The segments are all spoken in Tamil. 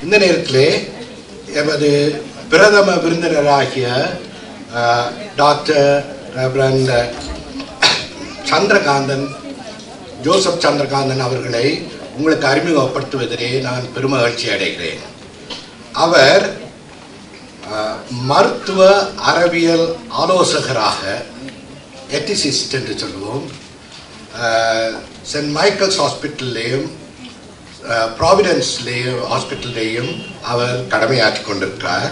இந்த நேரத்திலே எமது பிரதம விருந்தினராகிய doctor reverend Chandrakanthan, Joseph Chandrakanthan அவர்களை உங்களுக்கு அறிமுகப்படுத்துவதிலே நான் பெருமகிழ்ச்சி அடைகிறேன். அவர் மருத்துவ அறிவியல் ஆலோசகராக, எத்திசிஸ்ட் என்று சொல்லுவோம், சென்ட் மைக்கேல்ஸ் ஹாஸ்பிட்டல்லையும் ப்ராவிடன்ஸ் ஹாஸ்பிட்டல்லையும் அவர் கடமையாற்றி கொண்டிருக்கிறார்.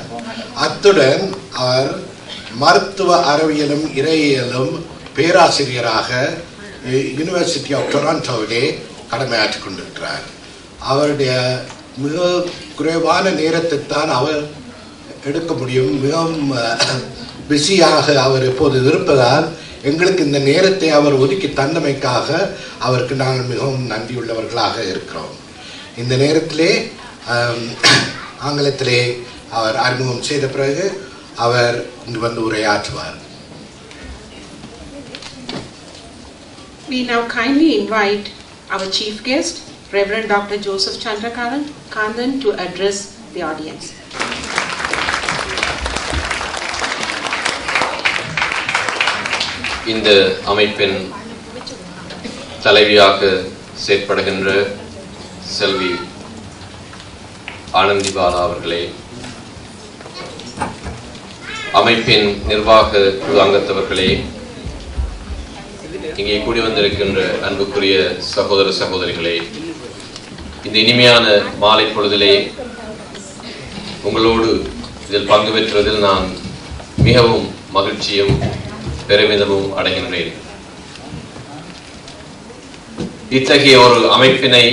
அத்துடன் அவர் மருத்துவ அறிவியலும் இறையியலும் பேராசிரியராக யூனிவர்சிட்டி ஆஃப் டொராண்டோவிலே கடமையாற்றி கொண்டிருக்கிறார். அவருடைய மிக குறைவான நேரத்தை தான் அவர் எடுக்க முடியும். மிகவும் பிஸியாக அவர் இப்போது இருப்பதால் எங்களுக்கு இந்த நேரத்தை அவர் ஒதுக்கி தந்தமைக்காக அவருக்கு நாங்கள் மிகவும் நன்றியுள்ளவர்களாக இருக்கிறோம். இந்த நேரத்திலே ஆங்கிலத்திலே அவர் அறிமுகம் செய்த பிறகு அவர் இங்கு வந்து உரையாற்றுவார். We now kindly invite our chief guest, Reverend Dr. Joseph Chandrakanthan, to address the audience. இந்த அமைப்பின் தலைவியாக செயற்படுகின்ற செல்வி ஆனந்தி பாலா அவர்களே, அமைப்பின் நிர்வாக குழு அங்கத்தவர்களே, இங்கே கூடி வந்திருக்கின்ற அன்புக்குரிய சகோதர சகோதரிகளே, இந்த இனிமையான மாலை பொழுதிலே உங்களோடு இதில் பங்கு பெற்றுவதில் நான் மிகவும் மகிழ்ச்சியும் பெருமிதமும் அடைகின்றேன். இத்தகைய ஒரு அமைப்பினை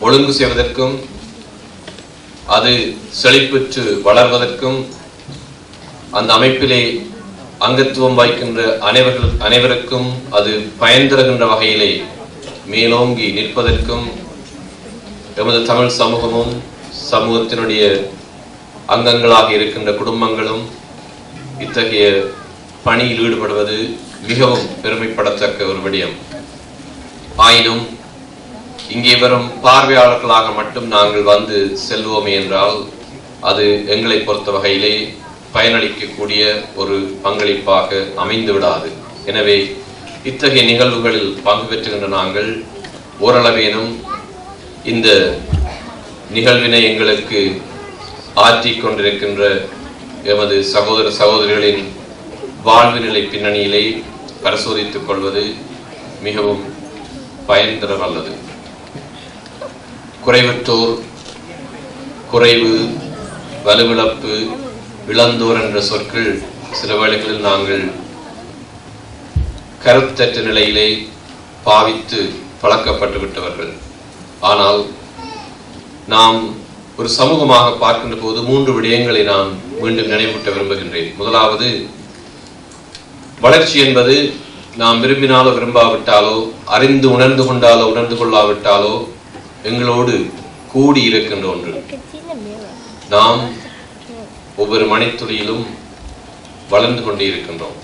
ஒழுங்கு செய்வதற்கும் அது செழிப்புற்று வளர்வதற்கும் அந்த அமைப்பிலே அங்கத்துவம் வைக்கின்ற அனைவருக்கும் அது பயன் தருகின்ற வகையிலே மேலோங்கி நிற்பதற்கும் எமது தமிழ் சமூகமும் சமூகத்தினுடைய அங்கங்களாக இருக்கின்ற குடும்பங்களும் இத்தகைய பணியில் ஈடுபடுவது மிகவும் பெருமைப்படத்தக்க ஒரு விடயம். ஆயினும் இங்கே வரும் பார்வையாளர்களாக மட்டும் நாங்கள் வந்து செல்வோமே என்றால் அது எங்களை பொறுத்த வகையிலே பயனளிக்கக்கூடிய ஒரு பங்களிப்பாக அமைந்து விடாது. எனவே இத்தகைய நிகழ்வுகளில் பங்கு பெற்றுகின்ற நாங்கள் ஓரளவேனும் இந்த நிகழ்வினை எங்களுக்கு ஆற்றிக் கொண்டிருக்கின்ற எமது சகோதர சகோதரிகளின் வாழ்வு நிலை பின்னணியிலே பரிசோதித்துக் கொள்வது மிகவும் பயன் தர வல்லது. குறைவற்றோர், குறைவு, வலுவிழப்பு, இழந்தோர் என்ற சொற்கள் சில வேளைகளில் நாங்கள் கருத்தற்ற நிலையிலே பாவித்து பழக்கப்பட்டு விட்டவர்கள். ஆனால் நாம் ஒரு சமூகமாக பார்க்கின்ற போது 3 விடயங்களை நான் மீண்டும் நினைவூட்ட விரும்புகின்றேன். முதலாவது, வளர்ச்சி என்பது நாம் விரும்பினாலோ விரும்பாவிட்டாலோ, அறிந்து உணர்ந்து கொண்டாலோ உணர்ந்து கொள்ளாவிட்டாலோ எங்களோடு கூடி இருக்கின்ற ஒன்று. நாம் ஒவ்வொரு மணித்துளியிலும் வளர்ந்து கொண்டே இருக்கின்றோம்.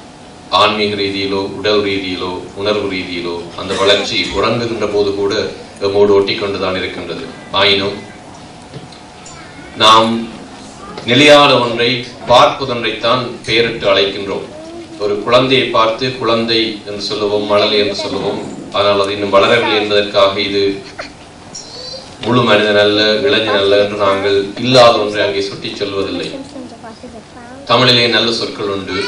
ஆன்மீக ரீதியிலோ, உடல் ரீதியிலோ, உணர்வு ரீதியிலோ அந்த வளர்ச்சி உறங்குகின்ற போது கூட எம்மோடு ஒட்டி கொண்டுதான் இருக்கின்றது. ஆயினும் நாம் நிலையான ஒன்றை, பார்ப்பதொன்றைத்தான் பெயரிட்டு அழைக்கின்றோம். ஒரு குழந்தையை பார்த்து குழந்தை என்று சொல்லுவோம், மழலை என்று சொல்லுவோம். ஆனால் அது இன்னும் வளரவில்லை என்பதற்காக இது முழு மனிதன் அல்ல, இளைஞன் அல்ல என்று நாங்கள் இல்லாத ஒன்றை அங்கே சுட்டி சொல்வதில்லை. தமிழிலே நல்ல சொற்கள் உண்டு,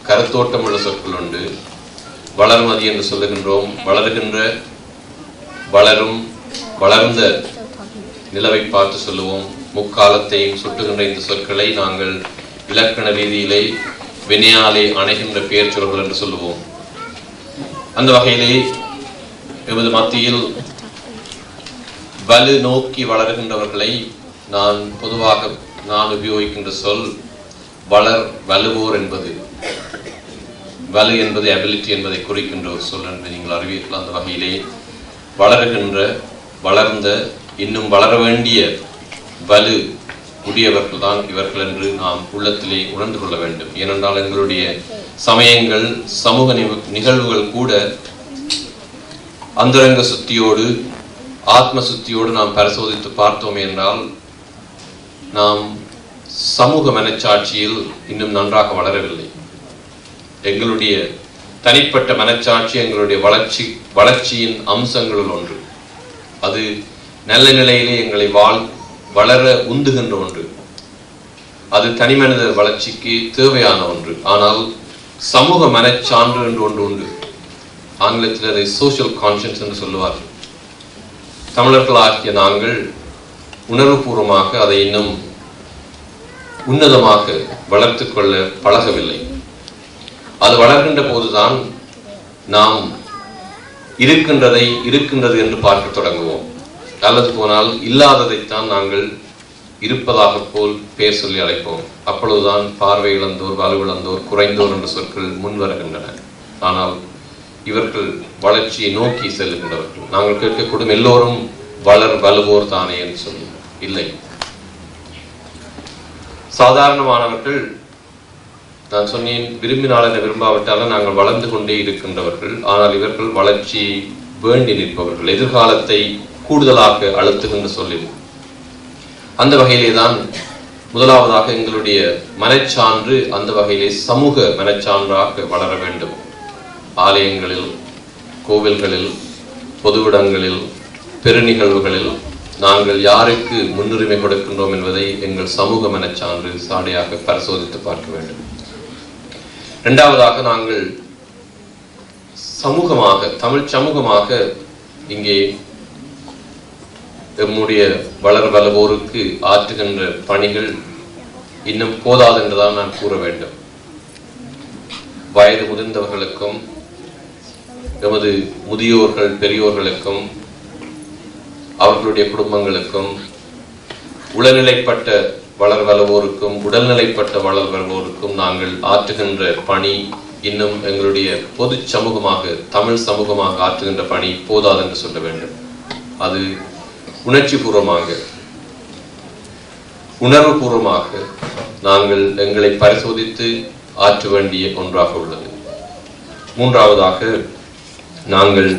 கருத்தோட்டம் உள்ள சொற்கள் உண்டு. வளர்மதி என்று சொல்லுகின்றோம். வளருகின்ற, வளரும், வளர்ந்த நிலவை பார்த்து சொல்லுவோம். முக்காலத்தையும் சுட்டுகின்ற இந்த சொற்களை நாங்கள் இலக்கண ரீதியிலே வினையாலே அணைகின்ற பெயர் சொற்கள் என்று சொல்லுவோம். அந்த வகையிலே எமது மத்தியில் வலு நோக்கி வளர்கின்றவர்களை பொதுவாக நான் உபயோகிக்கின்ற சொல் வலுவோர் என்பது. வலு என்பது அபிலிட்டி என்பதை குறிக்கின்ற ஒரு சொல் என்று நீங்கள் அறிவீர்கள். அந்த வகையிலே வளருகின்ற, வளர்ந்த, இன்னும் வளர வேண்டிய வலு உடையவர்கள் தான் இவர்கள் என்று நாம் உள்ளத்திலே உணர்ந்து கொள்ள வேண்டும். ஏனென்றால் எங்களுடைய சமயங்கள், சமூக நிகழ்வுகள் கூட அந்தரங்க சுத்தியோடு, ஆத்ம சுத்தியோடு நாம் பரிசோதித்து பார்த்தோம் என்றால் நாம் சமூக மனச்சாட்சியில் இன்னும் நன்றாக வளரவில்லை. எங்களுடைய தனிப்பட்ட மனச்சாட்சி எங்களுடைய வளர்ச்சியின் அம்சங்களுள் ஒன்று. அது நல்ல நிலையிலே எங்களை வளர உந்துகின்ற ஒன்று. அது தனிமனித வளர்ச்சிக்கு தேவையான ஒன்று. ஆனால் சமூக மனச்சான்று என்று ஒன்று உண்டு. ஆங்கிலத்தில் அதை சோஷியல் கான்ஷியன்ஸ் என்று சொல்லுவார்கள். தமிழர்களாகிய நாங்கள் உணர்வுபூர்வமாக அதை இன்னும் உன்னதமாக வளர்த்து கொள்ள பழகவில்லை. அது வளர்கின்ற போதுதான் நாம் இருக்கின்றது என்று பார்க்க தொடங்குவோம். அல்லது போனால் இல்லாததைத்தான் நாங்கள் இருப்பதாக போல் பேர் சொல்லி அழைப்போம். அப்பொழுதுதான் பார்வை இழந்தோர், வலுவிழந்தோர், குறைந்தோர் என்ற சொற்கள் முன் வருகின்றன. ஆனால் இவர்கள் வளர்ச்சியை நோக்கி செல்லுகின்றவர்கள். நாங்கள் கேட்கக்கூடும் எல்லோரும் வலுவோர் தானே என்று சொல்லி. இல்லை, சாதாரணமானவர்கள், நான் சொன்னேன், விரும்பினால் என விரும்பாவிட்டாலும் நாங்கள் வளர்ந்து கொண்டே இருக்கின்றவர்கள். ஆனால் இவர்கள் வளர்ச்சி வேண்டி நிற்பவர்கள், எதிர்காலத்தை கூடுதலாக அழுத்துகின்ற சொல்லில். அந்த வகையிலே தான் முதலாவதாக எங்களுடைய மனச்சான்று அந்த வகையிலே சமூக மனச்சான்றாக வளர வேண்டும். ஆலயங்களில், கோவில்களில், பொதுவிடங்களில், பெருநிகழ்வுகளில் நாங்கள் யாருக்கு முன்னுரிமை கொடுக்கின்றோம் என்பதை எங்கள் சமூக மனச்சான்று சாடையாக பரிசோதித்து பார்க்க வேண்டும். இரண்டாவதாக, நாங்கள் சமூகமாக, தமிழ் சமூகமாக இங்கே நம்முடைய வளர்வோருக்கு ஆற்றுகின்ற பணிகள் இன்னும் போதாது என்றுதான் நான் கூற வேண்டும். வயது முதிர்ந்தவர்களுக்கும் எமது முதியோர்கள் பெரியோர்களுக்கும் அவர்களுடைய குடும்பங்களுக்கும் உளநிலைப்பட்ட வளர்வோருக்கும் உடல்நிலைப்பட்ட வளர்வோருக்கும் நாங்கள் ஆற்றுகின்ற பணி இன்னும் எங்களுடைய பொது சமூகமாக, தமிழ் சமூகமாக ஆற்றுகின்ற பணி போதாது என்று சொல்ல வேண்டும். அது உணர்ச்சி பூர்வமாக, உணர்வு பூர்வமாக நாங்கள் எங்களை பரிசோதித்து ஆற்ற வேண்டிய ஒன்றாக உள்ளது. மூன்றாவதாக, நாங்கள்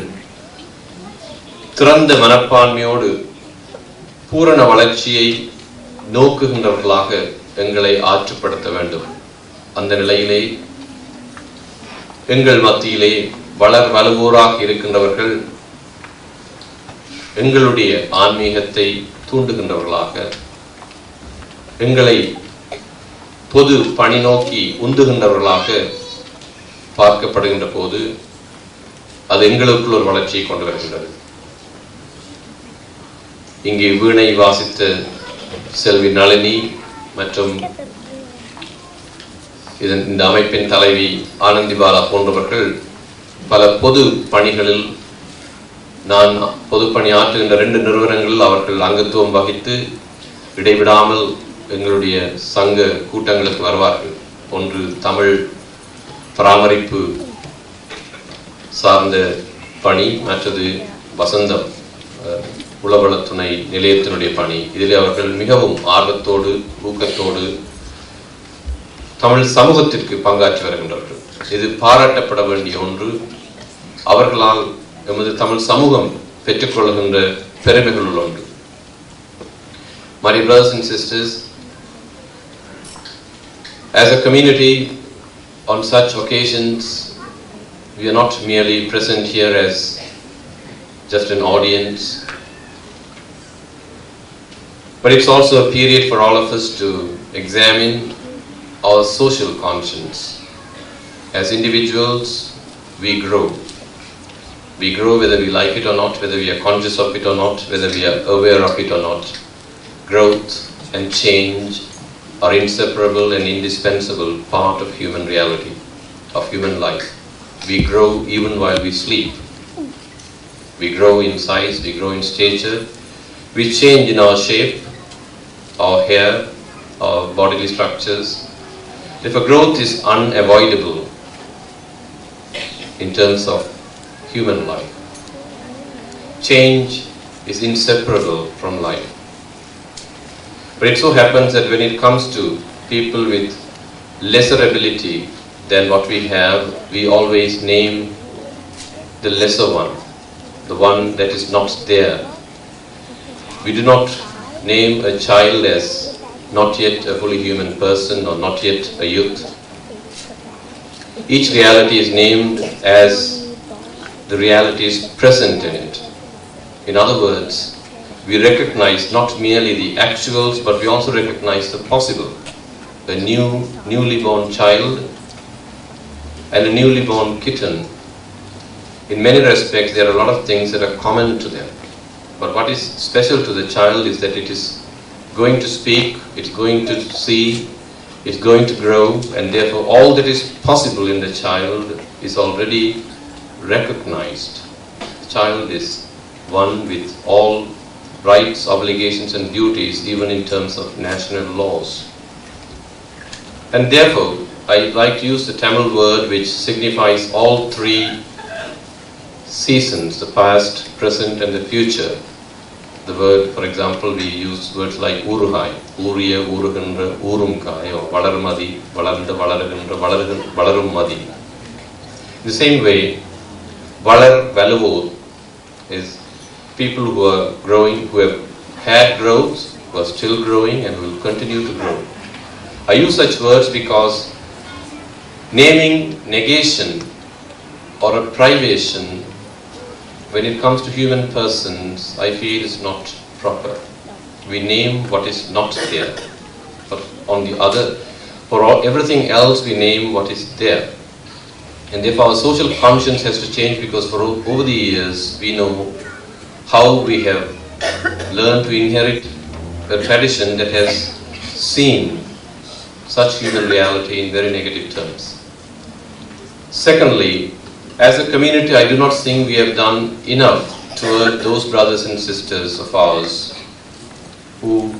திறந்த மனப்பான்மையோடு பூரண வளர்ச்சியை நோக்குகின்றவர்களாக எங்களை ஆற்றுப்படுத்த வேண்டும். அந்த நிலையிலே எங்கள் மத்தியிலே வலுவோராக இருக்கின்றவர்கள் எங்களுடைய ஆன்மீகத்தை தூண்டுகின்றவர்களாக, எங்களை பொது பணி நோக்கி உந்துகின்றவர்களாக பார்க்கப்படுகின்ற போது அது எங்களுக்குள் ஒரு வளர்ச்சியை கொண்டு வருகின்றது. இங்கே வீணை வாசித்த செல்வி நளினி மற்றும் இந்த அமைப்பின் தலைவி ஆனந்தி பாலா போன்றவர்கள் பல பொது பணிகளில், நான் பொதுப்பணி ஆற்றுகின்ற 2 நிறுவனங்களில் அவர்கள் அங்கத்துவம் வகித்து இடைவிடாமல் எங்களுடைய சங்க கூட்டங்களுக்கு வருவார்கள். ஒன்று தமிழ் பராமரிப்பு சார்ந்த பணி, மற்றது வசந்தம் உளவள துணை நிலையத்தினுடைய பணி. இதில் அவர்கள் மிகவும் ஆர்வத்தோடு ஊக்கத்தோடு தமிழ் சமூகத்திற்கு பங்காற்றி வருகின்றார்கள். இது பாராட்டப்பட வேண்டிய ஒன்று. அவர்களால் எமது தமிழ் சமூகம் பெற்றுக்கொள்கின்ற பெருமைகளுள் ஒன்று. My brothers and sisters, as a community on such occasions, we are not merely present here as just an audience, but it's also a period for all of us to examine our social conscience. As individuals, we grow. We grow whether we like it or not, whether we are conscious of it or not, whether we are aware of it or not. Growth and change are inseparable and indispensable part of human reality, of human life. We grow even while we sleep. We grow in size, we grow in stature, we change in our shape, our hair, our bodily structures. Therefore, growth is unavoidable in terms of human life. Change is inseparable from life. But it so happens that when it comes to people with lesser ability than what we have, we always name the lesser one, the one that is not there. We do not name a child as not yet a fully human person or not yet a youth. Each reality is named as the reality is present in it. In other words, we recognize not merely the actuals, but we also recognize the possible. A newly born child and a newly born kitten. In many respects, there are a lot of things that are common to them. But what is special to the child is that it is going to speak, it's going to see, it's going to grow, and therefore all that is possible in the child is already recognized. The child is one with all rights, obligations and duties, even in terms of national laws. And therefore, I like to use the Tamil word which signifies all three seasons, the past, present and the future. The word, for example, we use words like uruhai, uriya, urugendra, urumkai, or valarmadi, valarnda, valaragendra, valarummadi. In the same way, valar, valuvur is people who are growing, who have had growth, who are still growing and will continue to grow. I use such words because naming negation or a privation when it comes to human persons, I feel is not proper. We name what is not there. But on the other, everything else we name what is there. And therefore our social conscience has to change, because for over the years we know how we have learned to inherit a tradition that has seen such human reality in very negative terms. Secondly, as a community, I do not think we have done enough toward those brothers and sisters of ours who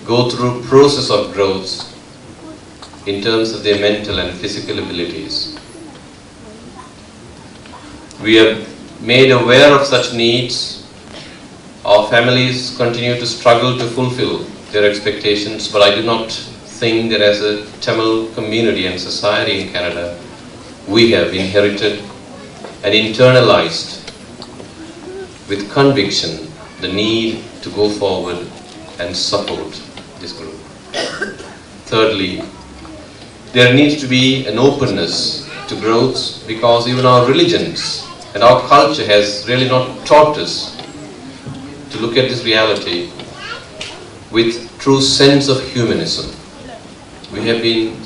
go through a process of growth in terms of their mental and physical abilities. We are made aware of such needs. Our families continue to struggle to fulfill their expectations, but I do not think that as a Tamil community and society in Canada, we have inherited and internalized with conviction the need to go forward and support this group. Thirdly, there needs to be an openness to growth, because even our religions and our culture has really not taught us to look at this reality with true sense of humanism. We have been,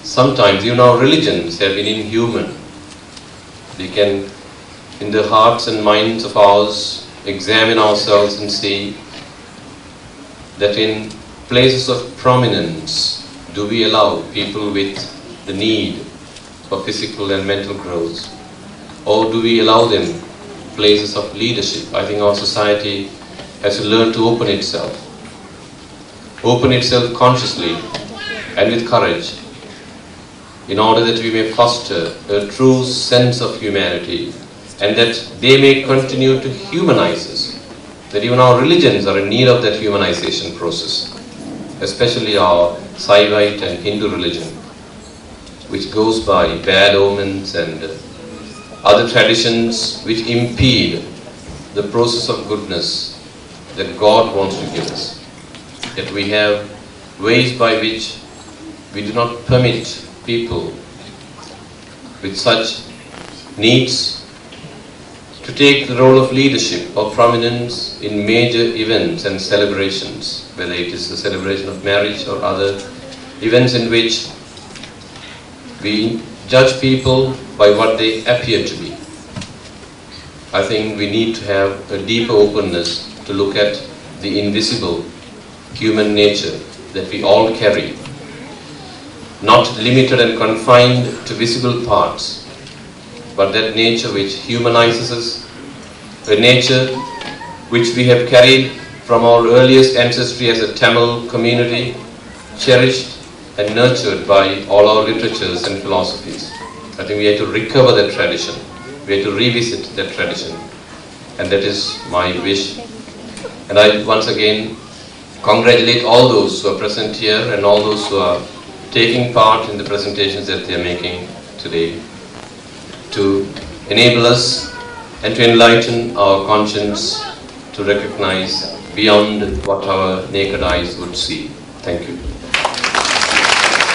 sometimes even our religions have been inhuman. We can, in the hearts and minds of ours, examine ourselves and see that in places of prominence do we allow people with the need for physical and mental growth, or do we allow them places of leadership? I think our society has to learn to open itself consciously and with courage, in order that we may foster a true sense of humanity, and that they may continue to humanize us. That even our religions are in need of that humanization process, especially our Saivite and Hindu religion, which goes by bad omens and other traditions which impede the process of goodness that God wants to give us. That we have ways by which we do not permit people with such needs to take the role of leadership or prominence in major events and celebrations, whether it is the celebration of marriage or other events in which we judge people by what they appear to be. I think we need to have a deeper openness to look at the invisible human nature that we all carry, not limited and confined to visible parts, but that nature which humanizes us, a nature which we have carried from our earliest ancestry as a Tamil community, cherished and nurtured by all our literatures and philosophies. I think we have to recover that tradition, we have to revisit that tradition, and that is my wish. And I once again congratulate all those who are present here and all those who are taking part in the presentations that they are making today, to enable us and to enlighten our conscience to recognize beyond what our naked eyes would see. Thank you.